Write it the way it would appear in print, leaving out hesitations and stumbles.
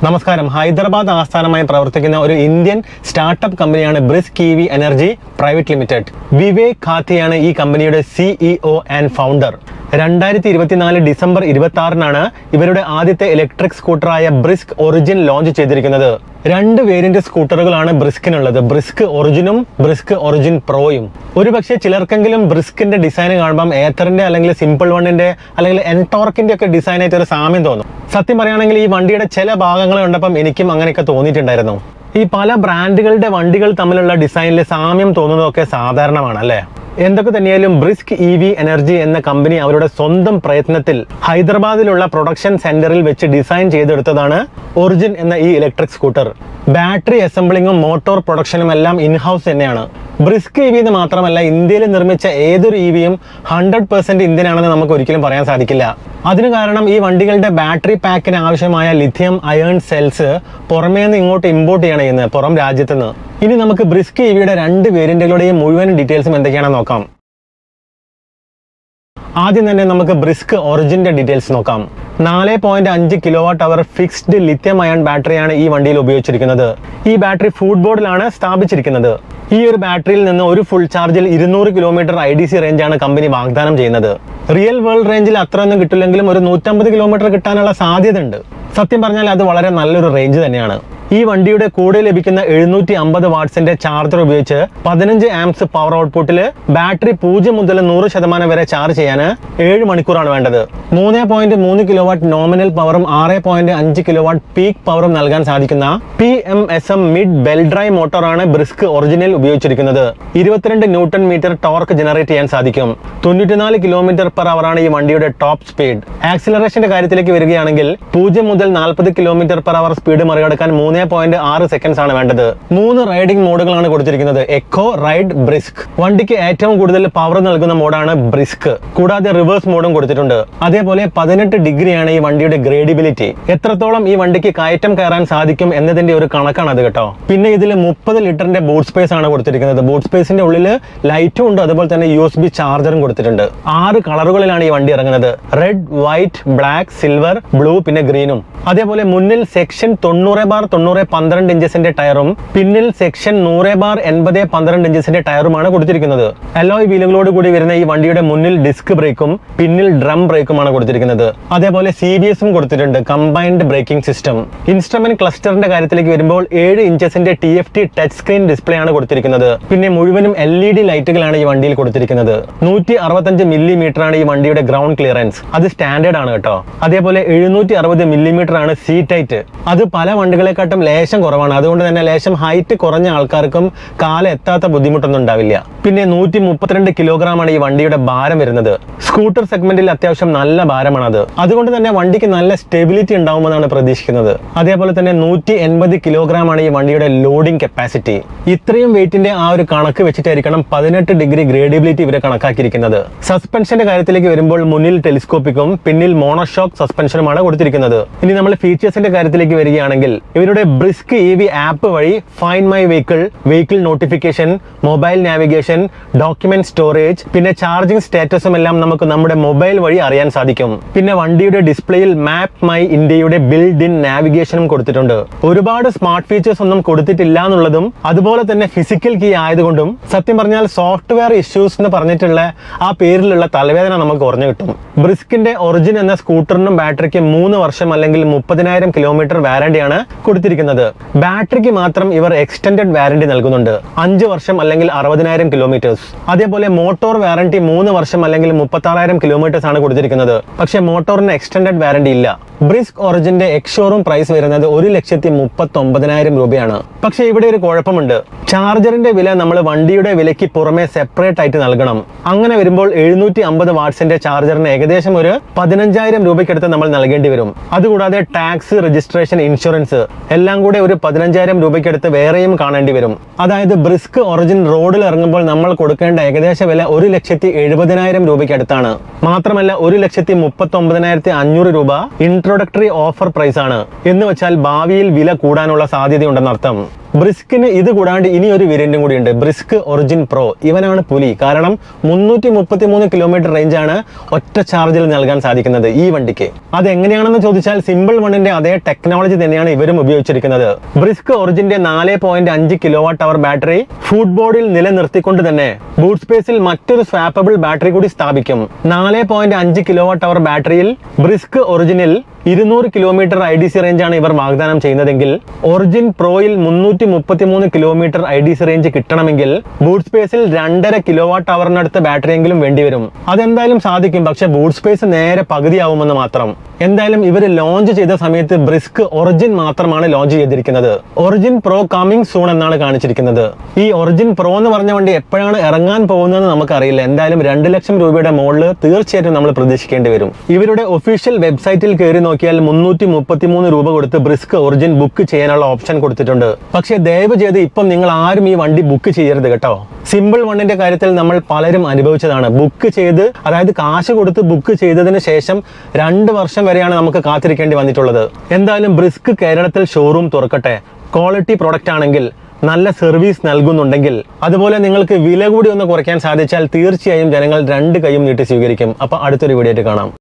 നമസ്കാരം. ഹൈദരാബാദ് ആസ്ഥാനമായി പ്രവർത്തിക്കുന്ന ഒരു ഇന്ത്യൻ സ്റ്റാർട്ടപ്പ് കമ്പനിയാണ് ബ്രിസ്ക് ഇവി എനർജി പ്രൈവറ്റ് ലിമിറ്റഡ്. വിവേക് ഖാത്തിയാണ് ഈ കമ്പനിയുടെ സിഇഒ ആൻഡ് ഫൗണ്ടർ. 2024 ഡിസംബർ 26-നാണ് ഇവരുടെ ആദ്യത്തെ ഇലക്ട്രിക് സ്കൂട്ടറായ ബ്രിസ്ക് ഒറിജിൻ ലോഞ്ച് ചെയ്തിരിക്കുന്നത്. 2 വേരിയന്റ് സ്കൂട്ടറുകളാണ് ബ്രിസ്കിനുള്ളത്, ബ്രിസ്ക് ഒറിജിനും ബ്രിസ്ക് ഒറിജിൻ പ്രോയും. ഒരുപക്ഷെ ചിലർക്കെങ്കിലും ബ്രിസ്കിന്റെ ഡിസൈൻ കാണുമ്പോൾ ഏത്തറിന്റെ അല്ലെങ്കിൽ സിമ്പിൾ വണ്ണിന്റെ അല്ലെങ്കിൽ എൻടോർക്കിന്റെ ഒക്കെ ഡിസൈനായിട്ട് ഒരു സാമ്യം തോന്നും. സത്യം പറയുകയാണെങ്കിൽ ഈ വണ്ടിയുടെ ചില ഭാഗങ്ങൾ കണ്ടപ്പം എനിക്കും അങ്ങനെയൊക്കെ തോന്നിയിട്ടുണ്ടായിരുന്നു. ഈ പല ബ്രാൻഡുകളുടെ വണ്ടികൾ തമ്മിലുള്ള ഡിസൈനിൽ സാമ്യം തോന്നുന്നതൊക്കെ സാധാരണമാണ് അല്ലേ? എന്തൊക്കെ തന്നെയായാലും ബ്രിസ്ക് ഇവി എനർജി എന്ന കമ്പനി അവരുടെ സ്വന്തം പ്രയത്നത്തിൽ ഹൈദരാബാദിലുള്ള പ്രൊഡക്ഷൻ സെന്ററിൽ വെച്ച് ഡിസൈൻ ചെയ്തെടുത്തതാണ് ഒറിജിൻ എന്ന ഈ ഇലക്ട്രിക് സ്കൂട്ടർ. ബാറ്ററി അസംബ്ലിങ്ങും മോട്ടോർ പ്രൊഡക്ഷനും എല്ലാം ഇൻഹൗസ് തന്നെയാണ്. ബ്രിസ്ക് ഇവി എന്ന് മാത്രമല്ല, ഇന്ത്യയിൽ നിർമ്മിച്ച ഏതൊരു ഇവിയും 100% ഇന്ത്യൻ ആണെന്ന് നമുക്ക് ഒരിക്കലും പറയാൻ സാധിക്കില്ല. അതിന് കാരണം ഈ വണ്ടികളുടെ ബാറ്ററി പാക്കിന് ആവശ്യമായ ലിഥിയം അയേൺ സെൽസ് പുറമേ നിന്ന് ഇങ്ങോട്ട് ഇമ്പോർട്ട് ചെയ്യണമെന്ന് പുറം രാജ്യത്തുനിന്ന്. ഇനി നമുക്ക് ബ്രിസ്ക് ഇവിയുടെ 2 വേരിയന്റുകളുടെയും മുഴുവൻ ഡീറ്റെയിൽസും എന്തൊക്കെയാണെന്ന് നോക്കാം. ആദ്യം തന്നെ നമുക്ക് ബ്രിസ്ക് ഒറിജിന്റെ ഡീറ്റെയിൽസ് നോക്കാം. 4.5 kWh ഫിക്സ്ഡ് ലിഥിയം അയൺ ബാറ്ററിയാണ് ഈ വണ്ടിയിൽ ഉപയോഗിച്ചിരിക്കുന്നത്. ഈ ബാറ്ററി ഫുട് ബോർഡിലാണ് സ്ഥാപിച്ചിരിക്കുന്നത്. ഈ ഒരു ബാറ്ററിയിൽ നിന്ന് ഒരു ഫുൾ ചാർജിൽ 200 കിലോമീറ്റർ IDC റേഞ്ചാണ് കമ്പനി വാഗ്ദാനം ചെയ്യുന്നത്. റിയൽ വേൾഡ് റേഞ്ചിൽ അത്രയൊന്നും കിട്ടില്ലെങ്കിലും ഒരു 150 കിലോമീറ്റർ കിട്ടാനുള്ള സാധ്യത ഉണ്ട്. സത്യം പറഞ്ഞാൽ അത് വളരെ നല്ലൊരു റേഞ്ച് തന്നെയാണ്. ഈ വണ്ടിയുടെ കൂടെ ലഭിക്കുന്ന 750 വാട്ട്സിന്റെ ചാർജർ ഉപയോഗിച്ച് 15 ആംപ്സ് പവർ ഔട്ട്പുട്ടിൽ ബാറ്ററി 0 മുതൽ 100% വരെ ചാർജ് ചെയ്യാൻ 7 മണിക്കൂറാണ് വേണ്ടത്. 3.3 കിലോവാട്ട് നോമിനൽ പവറും 6.5 കിലോവാട്ട് പീക്ക് പവറും നൽകാൻ സാധിക്കുന്ന PMSM മിഡ് ബെൽ ഡ്രൈവ് മോട്ടോറാണ് ബ്രിസ്ക് ഒറിജിനിൽ ഉപയോഗിച്ചിരിക്കുന്നത്. 22 ന്യൂട്ടൺ മീറ്റർ ടോർക്ക് ജനറേറ്റ് ചെയ്യാൻ സാധിക്കും. 94 km/h ആണ് ഈ വണ്ടിയുടെ ടോപ്പ് സ്പീഡ്. ആക്സിലറേഷന്റെ കാര്യത്തിലേക്ക് വരികയാണെങ്കിൽ 0 മുതൽ 40 km/h സ്പീഡ് മറികടക്കാൻ 3.6 സെക്കൻഡ്സ് ആണ് വേണ്ടത്. 3 റൈഡിംഗ് മോഡുകളാണ് കൊടുത്തിരിക്കുന്നത്: എക്കോ, റൈഡ്, ബ്രിസ്ക്. വണ്ടിക്ക് ഏറ്റവും കൂടുതൽ പവർ നൽകുന്ന മോഡാണ് ബ്രിസ്ക്. കൂടാതെ റിവേഴ്സ് മോഡും കൊടുത്തിട്ടുണ്ട്. അതേപോലെ 18 ഡിഗ്രിയാണ് ഈ വണ്ടിയുടെ ഗ്രേഡിബിലിറ്റി. എത്രത്തോളം ഈ വണ്ടിക്ക് കയറ്റം കയറാൻ സാധിക്കും എന്നതിന്റെ ഒരു കണക്കാണ് അത് കേട്ടോ. പിന്നെ ഇതിൽ 30 ലിറ്ററിന്റെ ബൂട്ട് സ്പേസ് ആണ് കൊടുത്തിരിക്കുന്നത്. ബൂട്ട് സ്പേസിന്റെ ഉള്ളിൽ ലൈറ്റും ഉണ്ട്, അതുപോലെ തന്നെ USB ചാർജറും കൊടുത്തിട്ടുണ്ട്. 6 കളറുകളിലാണ് ഈ വണ്ടി ഇറങ്ങുന്നത്: red, white, black, silver, blue, പിന്നെ ഗ്രീനും. അതേപോലെ മുന്നിൽ സെക്ഷൻ 90/90 12 ഇഞ്ചസിന്റെ ടയറും പിന്നിൽ സെക്ഷൻ 100/80 12 ഇഞ്ചസിന്റെ ടയറുമാണ് കൊടുത്തിരിക്കുന്നത്. അലോയ് വീലുകളോട് കൂടി വരുന്ന ഈ വണ്ടിയുടെ മുന്നിൽ ഡിസ്ക് ബ്രേക്കും പിന്നിൽ ഡ്രം ബ്രേക്കുമാണ് കൊടുത്തിരിക്കുന്നത്. അതേപോലെ CBS-ഉം കൊടുത്തിട്ടുണ്ട്, കമ്പൈൻഡ് ബ്രേക്കിംഗ് സിസ്റ്റം. ഇൻസ്ട്രുമെന്റ് ക്ലസ്റ്ററിന്റെ കാര്യത്തിലേക്ക് വരുമ്പോൾ 7 ഇഞ്ചസിന്റെ TFT ടച്ച് സ്ക്രീൻ ഡിസ്പ്ലേ ആണ് കൊടുത്തിരിക്കുന്നത്. പിന്നെ മുഴുവനും LED ലൈറ്റുകളാണ് ഈ വണ്ടിയിൽ കൊടുത്തിരിക്കുന്നത്. 165 മില്ലിമീറ്റർ ആണ് ഈ വണ്ടിയുടെ ഗ്രൗണ്ട് ക്ലിയറൻസ്. അത് സ്റ്റാൻഡേർഡ് ആണ് കേട്ടോ. അതേപോലെ 760 മില്ലിമീറ്റർ ആണ് സീറ്റ് ഹൈറ്റ്. അത് പല വണ്ടികളെക്കാട്ടും ലേശം കുറവാണ്. അതുകൊണ്ട് തന്നെ ലേശം ഹൈറ്റ് കുറഞ്ഞ ആൾക്കാർക്കും കാലം എത്താത്ത ബുദ്ധിമുട്ടൊന്നും ഉണ്ടാവില്ല. പിന്നെ 132 കിലോഗ്രാം ആണ് ഈ വണ്ടിയുടെ ഭാരം വരുന്നത്. സ്കൂട്ടർ സെഗ്മെന്റിൽ അത്യാവശ്യം നല്ല ഭാരമാണ് അത്. അതുകൊണ്ട് തന്നെ വണ്ടിക്ക് നല്ല സ്റ്റെബിലിറ്റി ഉണ്ടാവുമെന്നാണ് പ്രതീക്ഷിക്കുന്നത്. അതേപോലെ തന്നെ 180 കിലോഗ്രാം ആണ് ഈ വണ്ടിയുടെ ലോഡിംഗ് കപ്പാസിറ്റി. ഇത്രയും വെയിറ്റിന്റെ ആ ഒരു കണക്ക് വെച്ചിട്ടായിരിക്കണം 18 ഡിഗ്രി ഗ്രേഡിബിലിറ്റി ഇവരെ കണക്കാക്കിയിരിക്കുന്നത്. സസ്പെൻഷന്റെ കാര്യത്തിലേക്ക് വരുമ്പോൾ മുന്നിൽ ടെലിസ്കോപ്പിക്കും പിന്നിൽ മോണോഷോക്ക് സസ്പെൻഷനുമാണ് കൊടുത്തിരിക്കുന്നത്. ഇനി നമ്മൾ ഫീച്ചേഴ്സിന്റെ കാര്യത്തിലേക്ക് വരികയാണെങ്കിൽ ഇവരുടെ ബ്രിസ്ക് ഇവി ആപ്പ് വഴി find my vehicle, vehicle notification, mobile navigation, document storage, പിന്നെ ചാർജിംഗ് സ്റ്റാറ്റസും എല്ലാം നമുക്ക് നമ്മുടെ മൊബൈൽ വഴി അറിയാൻ സാധിക്കും. പിന്നെ വണ്ടിയുടെ ഡിസ്പ്ലേയിൽ മാപ്പ് മൈ ഇന്ത്യയുടെ ബിൽഡ് ഇൻ നാവിഗേഷനും കൊടുത്തിട്ടുണ്ട്. ഒരുപാട് സ്മാർട്ട് ഫീച്ചേഴ്സ് ഒന്നും കൊടുത്തിട്ടില്ല എന്നുള്ളതും അതുപോലെ തന്നെ ഫിസിക്കൽ കീ ആയതുകൊണ്ടും സത്യം പറഞ്ഞാൽ സോഫ്റ്റ്വെയർ ഇഷ്യൂസ് എന്ന് പറഞ്ഞിട്ടുള്ള ആ പേരിലുള്ള തലവേദന നമുക്ക് കുറഞ്ഞു കിട്ടും. ബ്രിസ്കിന്റെ ഒറിജിൻ എന്ന സ്കൂട്ടറിനും ബാറ്ററിക്ക് 3 വർഷം അല്ലെങ്കിൽ 30,000 കിലോമീറ്റർ വാറന്റിയാണ് കൊടുത്തിരിക്കുന്നത്. ബാറ്ററിക്ക് മാത്രം ഇവർ എക്സ്റ്റൻഡഡ് വാറന്റി നൽകുന്നുണ്ട്, 5 വർഷം അല്ലെങ്കിൽ 60,000 കിലോമീറ്റേഴ്സ്. അതേപോലെ മോട്ടോർ വാറന്റി 3 വർഷം അല്ലെങ്കിൽ 36,000 കിലോമീറ്റേഴ്സ് ആണ് കൊടുത്തിരിക്കുന്നത്. പക്ഷേ മോട്ടോറിന് എക്സ്റ്റൻഡഡ് വാറന്റി ഇല്ല. ബ്രിസ്ക് ഒറിജിന്റെ എക്സ്ഷോറൂം പ്രൈസ് വരുന്നത് 1,39,000 രൂപയാണ്. പക്ഷേ ഇവിടെ ഒരു കുഴപ്പമുണ്ട്. ചാർജറിന്റെ വില നമ്മൾ വണ്ടിയുടെ വിലയ്ക്ക് പുറമെ സെപ്പറേറ്റ് ആയിട്ട് നൽകണം. അങ്ങനെ വരുമ്പോൾ 750 വാട്ട്സിന്റെ ചാർജറിന് ഏകദേശം ഒരു 15,000 രൂപയ്ക്കടുത്ത് നമ്മൾ നൽകേണ്ടി വരും. അതുകൂടാതെ ടാക്സ്, രജിസ്ട്രേഷൻ, ഇൻഷുറൻസ് എല്ലാം കൂടെ ഒരു 15,000 രൂപയ്ക്കടുത്ത് വേറെയും കാണേണ്ടി വരും. അതായത് ബ്രിസ്ക് ഒറിജിൻ റോഡിൽ ഇറങ്ങുമ്പോൾ നമ്മൾ കൊടുക്കേണ്ട ഏകദേശ വില 1,70,000 രൂപയ്ക്കടുത്താണ്. മാത്രമല്ല 1,39,500 രൂപ ഇൻട്രോഡക്ടറി ഓഫർ പ്രൈസ് ആണ്. എന്ന് വെച്ചാൽ ഭാവിയിൽ വില കൂടാനുള്ള സാധ്യതയുണ്ടെന്നർത്ഥം. ബ്രിസ്കിന് ഇത് കൂടാണ്ട് ഇനി ഒരു വേരിയന്റും കൂടി ഉണ്ട്, ബ്രിസ്ക് ഒറിജിൻ പ്രോ. ഇവനാണ് പുലി. കാരണം 333 കിലോമീറ്റർ റേഞ്ചാണ് ഒറ്റ ചാർജിൽ നൽകാൻ സാധിക്കുന്നത് ഈ വണ്ടിക്ക്. അതെങ്ങനെയാണെന്ന് ചോദിച്ചാൽ സിമ്പിൾ വണ്ണിന്റെ അതേ ടെക്നോളജി തന്നെയാണ് ഇവരും ഉപയോഗിച്ചിരിക്കുന്നത്. ബ്രിസ്ക് ഒറിജിന്റെ 4.5 കിലോവാട്ട് അവർ ബാറ്ററി ഫുട് ബോർഡിൽ നിലനിർത്തിക്കൊണ്ട് തന്നെ ബൂട്ട് സ്പേസിൽ മറ്റൊരു സ്വാപ്പബിൾ ബാറ്ററി കൂടി സ്ഥാപിക്കും. 4.5 കിലോവാട്ട് അവർ ബാറ്ററിയിൽ ബ്രിസ്ക് ഒറിജിനിൽ 200 കിലോമീറ്റർ IDC റേഞ്ചാണ് ഇവർ വാഗ്ദാനം ചെയ്യുന്നതെങ്കിൽ ഒറിജിൻ പ്രോയിൽ 333 കിലോമീറ്റർ IDC റേഞ്ച് കിട്ടണമെങ്കിൽ ബൂട്ട് സ്പേസിൽ 2.5 കിലോവാട്ട് അവറിനടുത്ത് ബാറ്ററിയെങ്കിലും വേണ്ടിവരും. അതെന്തായാലും സാധിക്കും, പക്ഷെ ബൂട്ട് സ്പേസ് നേരെ പകുതിയാവുമെന്ന് മാത്രം. എന്തായാലും ഇവർ ലോഞ്ച് ചെയ്ത സമയത്ത് ബ്രിസ്ക് ഒറിജിൻ മാത്രമാണ് ലോഞ്ച് ചെയ്തിരിക്കുന്നത്. ഒറിജിൻ പ്രോ കമ്മിങ് സൂൺ എന്നാണ് കാണിച്ചിരിക്കുന്നത്. ഈ ഒറിജിൻ പ്രോ എന്ന് പറഞ്ഞ വണ്ടി എപ്പോഴാണ് ഇറങ്ങാൻ പോകുന്നതെന്ന് നമുക്കറിയില്ല. എന്തായാലും 2 ലക്ഷം രൂപയുടെ മുകളിൽ തീർച്ചയായിട്ടും നമ്മൾ പ്രതീക്ഷിക്കേണ്ടി വരും. ഇവരുടെ ഒഫീഷ്യൽ വെബ്സൈറ്റിൽ കയറി നോക്കിയാൽ 333 രൂപ കൊടുത്ത് ബ്രിസ്ക് ഒറിജിൻ ബുക്ക് ചെയ്യാനുള്ള ഓപ്ഷൻ കൊടുത്തിട്ടുണ്ട്. പക്ഷേ ദയവ് ചെയ്ത് ഇപ്പം നിങ്ങൾ ആരും ഈ വണ്ടി ബുക്ക് ചെയ്യരുത് കേട്ടോ. സിമ്പിൾ വണ്ണിന്റെ കാര്യത്തിൽ നമ്മൾ പലരും അനുഭവിച്ചതാണ്. ബുക്ക് ചെയ്ത്, അതായത് കാശ് കൊടുത്ത് ബുക്ക് ചെയ്തതിന് ശേഷം 2 വർഷം വരെയാണ് നമുക്ക് കാത്തിരിക്കേണ്ടി വന്നിട്ടുള്ളത്. എന്തായാലും ബ്രിസ്ക് കേരളത്തിൽ ഷോറൂം തുറക്കട്ടെ. ക്വാളിറ്റി പ്രൊഡക്റ്റ് ആണെങ്കിൽ, നല്ല സർവീസ് നൽകുന്നുണ്ടെങ്കിൽ, അതുപോലെ നിങ്ങൾക്ക് വില കൂടി ഒന്ന് കുറയ്ക്കാൻ സാധിച്ചാൽ തീർച്ചയായും ജനങ്ങൾ 2 കൈയും നീട്ടി സ്വീകരിക്കും. അപ്പോൾ അടുത്തൊരു വീഡിയോ ആയിട്ട് കാണാം.